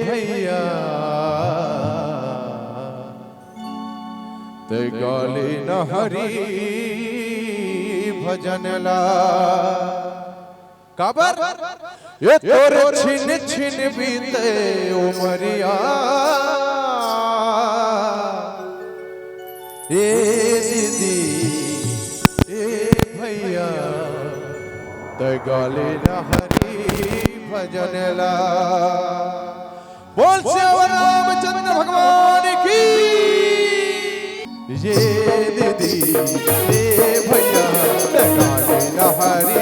भैया ते गाली न हरी भजन ला काबर ये तोरे छिन छिन बीते उमरिया ए दीदी ए भैया ते गाली न हरी भजन ला। बोल श्यावर रामचंद्र भगवान की। ये दीदी ये भैया ते गाली न हरी